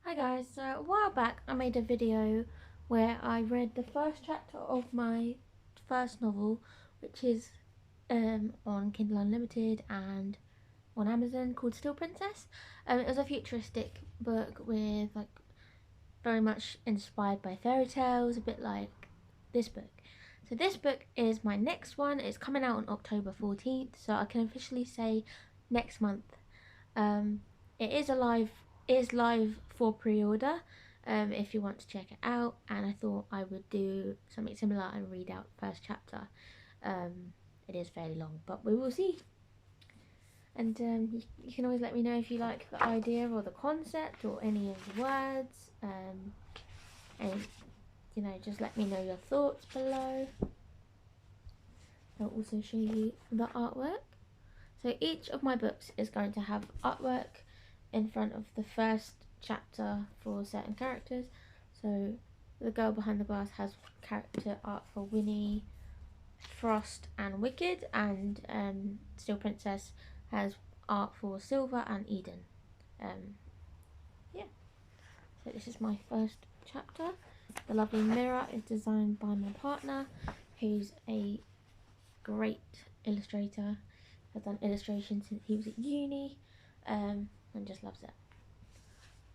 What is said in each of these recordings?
Hi guys, so a while back I made a video where I read the first chapter of my first novel, which is on Kindle Unlimited and on Amazon, called Still Princess. It was a futuristic book with very much inspired by fairy tales, a bit like this book. So this book is my next one. It's coming out on October 14th, so I can officially say next month. Um, it is live for pre-order if you want to check it out, and I thought I would do something similar and read out the first chapter. It is fairly long, but we will see. And you can always let me know if you like the idea or the concept or any of the words, and just let me know your thoughts below. I'll also show you the artwork. So each of my books is going to have artwork in front of the first chapter for certain characters. So The Girl Behind the Glass has character art for Winnie, Frost and Wicked, and Still Princess has art for Silver and Eden. Yeah, so this is my first chapter. The lovely mirror is designed by my partner, who's a great illustrator. Has done illustrations since he was at uni, and just loves it.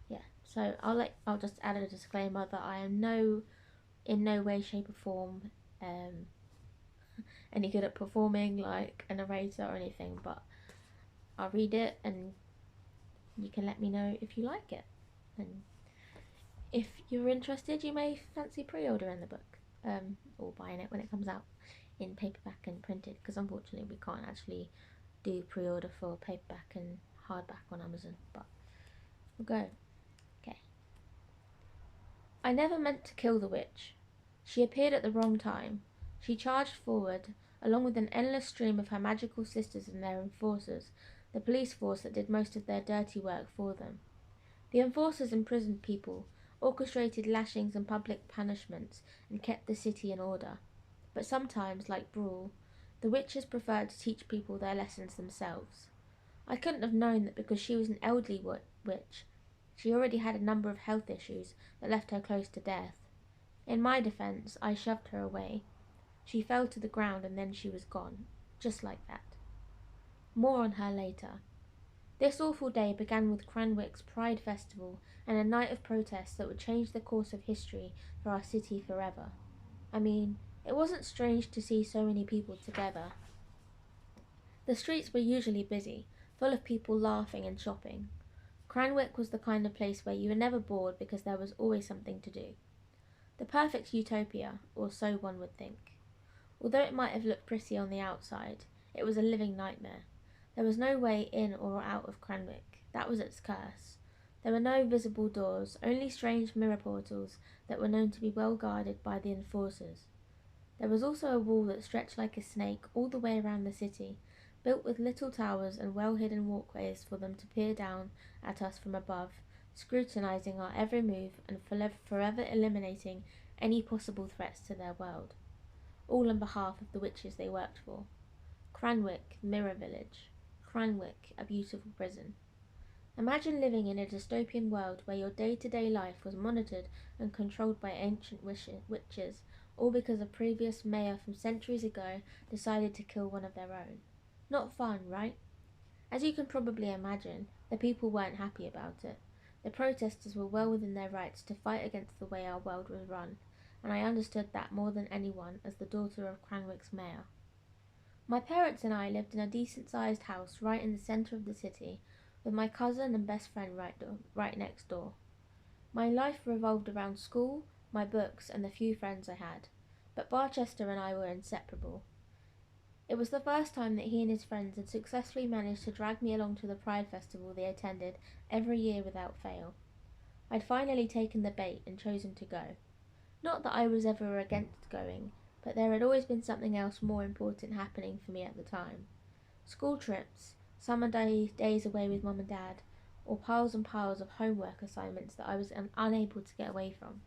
Yeah, so I'll just add a disclaimer that I am in no way, shape or form any good at performing like a narrator or anything, but I'll read it and you can let me know if you like it, and if you're interested you may fancy pre-ordering the book, or buying it when it comes out in paperback and printed, because unfortunately we can't actually do pre-order for paperback and hardback on Amazon, but we'll go. Okay. I never meant to kill the witch. She appeared at the wrong time. She charged forward, along with an endless stream of her magical sisters and their enforcers, the police force that did most of their dirty work for them. The enforcers imprisoned people, orchestrated lashings and public punishments, and kept the city in order. But sometimes, like Brawl, the witches preferred to teach people their lessons themselves. I couldn't have known that because she was an elderly witch, she already had a number of health issues that left her close to death. In my defense, I shoved her away. She fell to the ground and then she was gone, just like that. More on her later. This awful day began with Cranwick's Pride Festival and a night of protest that would change the course of history for our city forever. I mean, it wasn't strange to see so many people together. The streets were usually busy, full of people laughing and shopping. Cranwick was the kind of place where you were never bored because there was always something to do. The perfect utopia, or so one would think. Although it might have looked pretty on the outside, it was a living nightmare. There was no way in or out of Cranwick. That was its curse. There were no visible doors, only strange mirror portals that were known to be well guarded by the enforcers. There was also a wall that stretched like a snake all the way around the city, built with little towers and well-hidden walkways for them to peer down at us from above, scrutinizing our every move and forever eliminating any possible threats to their world. All on behalf of the witches they worked for. Cranwick, Mirror Village. Cranwick, a beautiful prison. Imagine living in a dystopian world where your day-to-day life was monitored and controlled by ancient witches, all because a previous mayor from centuries ago decided to kill one of their own. Not fun, right? As you can probably imagine, the people weren't happy about it. The protesters were well within their rights to fight against the way our world was run, and I understood that more than anyone as the daughter of Cranwick's mayor. My parents and I lived in a decent-sized house right in the centre of the city, with my cousin and best friend right next door. My life revolved around school, my books, and the few friends I had, but Barchester and I were inseparable. It was the first time that he and his friends had successfully managed to drag me along to the Pride Festival they attended every year without fail. I'd finally taken the bait and chosen to go. Not that I was ever against going, but there had always been something else more important happening for me at the time. School trips, summer days away with Mum and Dad, or piles and piles of homework assignments that I was unable to get away from.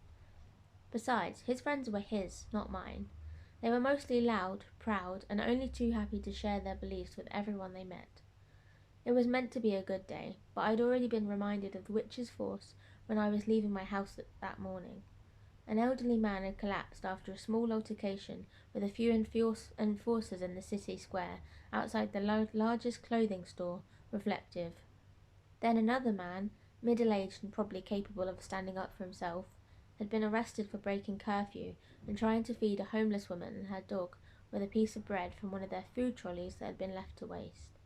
Besides, his friends were his, not mine. They were mostly loud, proud, and only too happy to share their beliefs with everyone they met. It was meant to be a good day, but I'd already been reminded of the witch's force when I was leaving my house that morning. An elderly man had collapsed after a small altercation with a few enforcers in the city square outside the largest clothing store, Reflective. Then another man, middle-aged and probably capable of standing up for himself, had been arrested for breaking curfew and trying to feed a homeless woman and her dog with a piece of bread from one of their food trolleys that had been left to waste.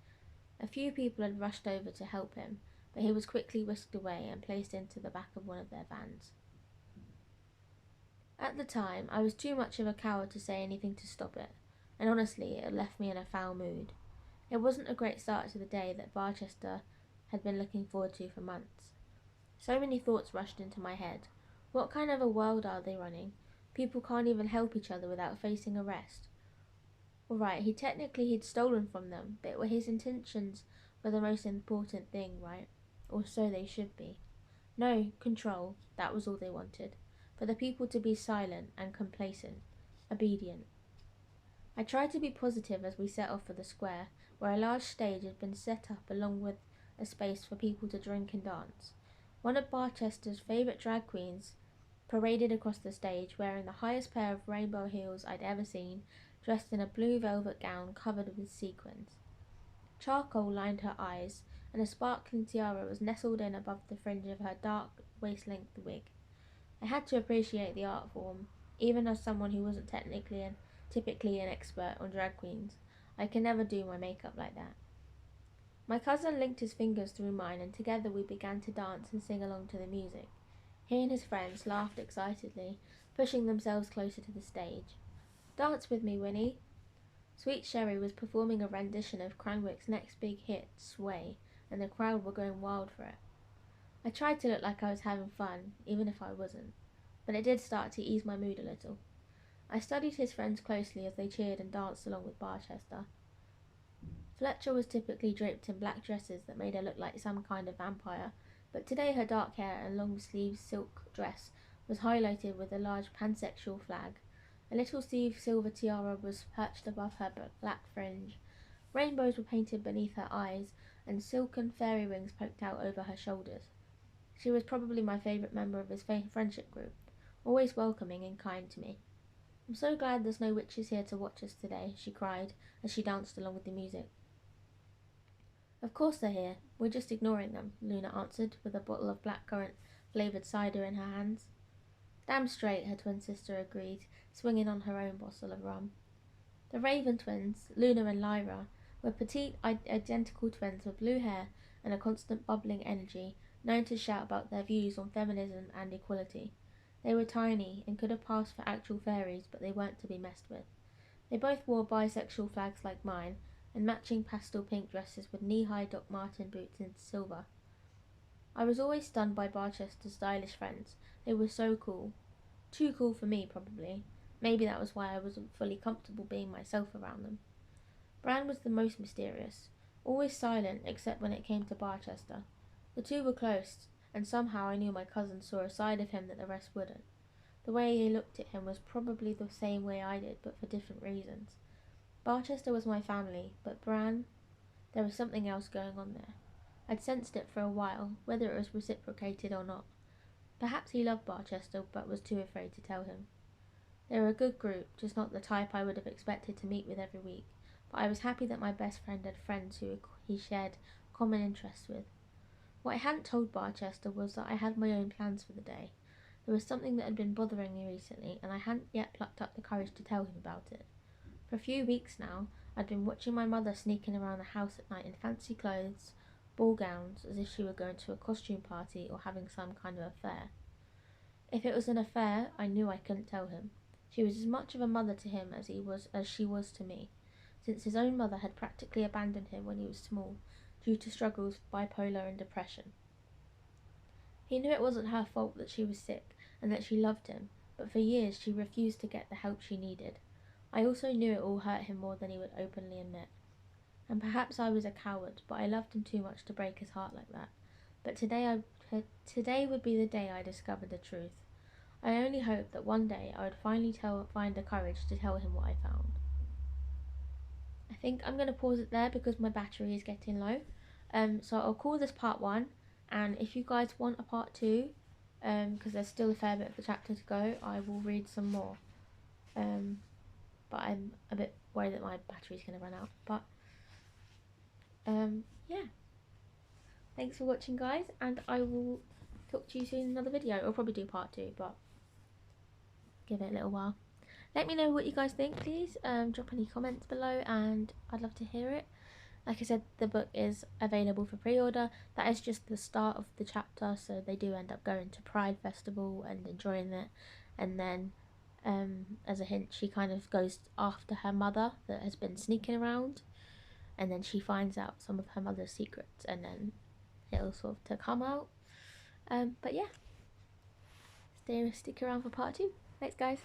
A few people had rushed over to help him, but he was quickly whisked away and placed into the back of one of their vans. At the time, I was too much of a coward to say anything to stop it, and honestly, it left me in a foul mood. It wasn't a great start to the day that Barchester had been looking forward to for months. So many thoughts rushed into my head. What kind of a world are they running? People can't even help each other without facing arrest. Alright, he'd stolen from them, but his intentions were the most important thing, right? Or so they should be. No, control, that was all they wanted. For the people to be silent and complacent, obedient. I tried to be positive as we set off for the square, where a large stage had been set up along with a space for people to drink and dance. One of Barchester's favourite drag queens paraded across the stage wearing the highest pair of rainbow heels I'd ever seen, dressed in a blue velvet gown covered with sequins. Charcoal lined her eyes, and a sparkling tiara was nestled in above the fringe of her dark waist-length wig. I had to appreciate the art form, even as someone who wasn't typically an expert on drag queens. I can never do my makeup like that. My cousin linked his fingers through mine, and together we began to dance and sing along to the music. He and his friends laughed excitedly, pushing themselves closer to the stage. "Dance with me, Winnie." Sweet Sherry was performing a rendition of Cranwick's next big hit, Sway, and the crowd were going wild for it. I tried to look like I was having fun, even if I wasn't, but it did start to ease my mood a little. I studied his friends closely as they cheered and danced along with Barchester. Fletcher was typically draped in black dresses that made her look like some kind of vampire, but today her dark hair and long-sleeved silk dress was highlighted with a large pansexual flag. A little silver tiara was perched above her black fringe. Rainbows were painted beneath her eyes, and silken fairy rings poked out over her shoulders. She was probably my favourite member of his friendship group, always welcoming and kind to me. "I'm so glad there's no witches here to watch us today," she cried as she danced along with the music. "Of course they're here. We're just ignoring them," Luna answered, with a bottle of blackcurrant flavoured cider in her hands. "Damn straight," her twin sister agreed, swinging on her own bottle of rum. The Raven twins, Luna and Lyra, were petite, identical twins with blue hair and a constant bubbling energy, known to shout about their views on feminism and equality. They were tiny and could have passed for actual fairies, but they weren't to be messed with. They both wore bisexual flags like mine, and matching pastel pink dresses with knee-high Doc Marten boots in silver. I was always stunned by Barchester's stylish friends. They were so cool. Too cool for me, probably. Maybe that was why I wasn't fully comfortable being myself around them. Bran was the most mysterious, always silent except when it came to Barchester. The two were close, and somehow I knew my cousin saw a side of him that the rest wouldn't. The way he looked at him was probably the same way I did, but for different reasons. Barchester was my family, but Bran, there was something else going on there. I'd sensed it for a while, whether it was reciprocated or not. Perhaps he loved Barchester, but was too afraid to tell him. They were a good group, just not the type I would have expected to meet with every week, but I was happy that my best friend had friends who he shared common interests with. What I hadn't told Barchester was that I had my own plans for the day. There was something that had been bothering me recently, and I hadn't yet plucked up the courage to tell him about it. For a few weeks now, I'd been watching my mother sneaking around the house at night in fancy clothes, ball gowns, as if she were going to a costume party or having some kind of affair. If it was an affair, I knew I couldn't tell him. She was as much of a mother to him as she was to me, since his own mother had practically abandoned him when he was small, due to struggles with bipolar and depression. He knew it wasn't her fault that she was sick, and that she loved him, but for years she refused to get the help she needed. I also knew it all hurt him more than he would openly admit. And perhaps I was a coward, but I loved him too much to break his heart like that. But today would be the day I discovered the truth. I only hoped that one day I would finally find the courage to tell him what I found. I think I'm going to pause it there because my battery is getting low. So I'll call this part 1, and if you guys want a part 2, because there's still a fair bit of the chapter to go. I will read some more, but I'm a bit worried that my battery's going to run out. But yeah, thanks for watching, guys, and I will talk to you soon in another video. I'll probably do part 2, but give it a little while. Let me know what you guys think, please. Drop any comments below, and I'd love to hear it. Like I said, the book is available for pre-order. That is just the start of the chapter, so they do end up going to Pride Festival and enjoying it. And then, as a hint, she kind of goes after her mother that has been sneaking around. And then she finds out some of her mother's secrets, and then it'll sort of to come out. But yeah, stick around for part 2. Thanks, guys.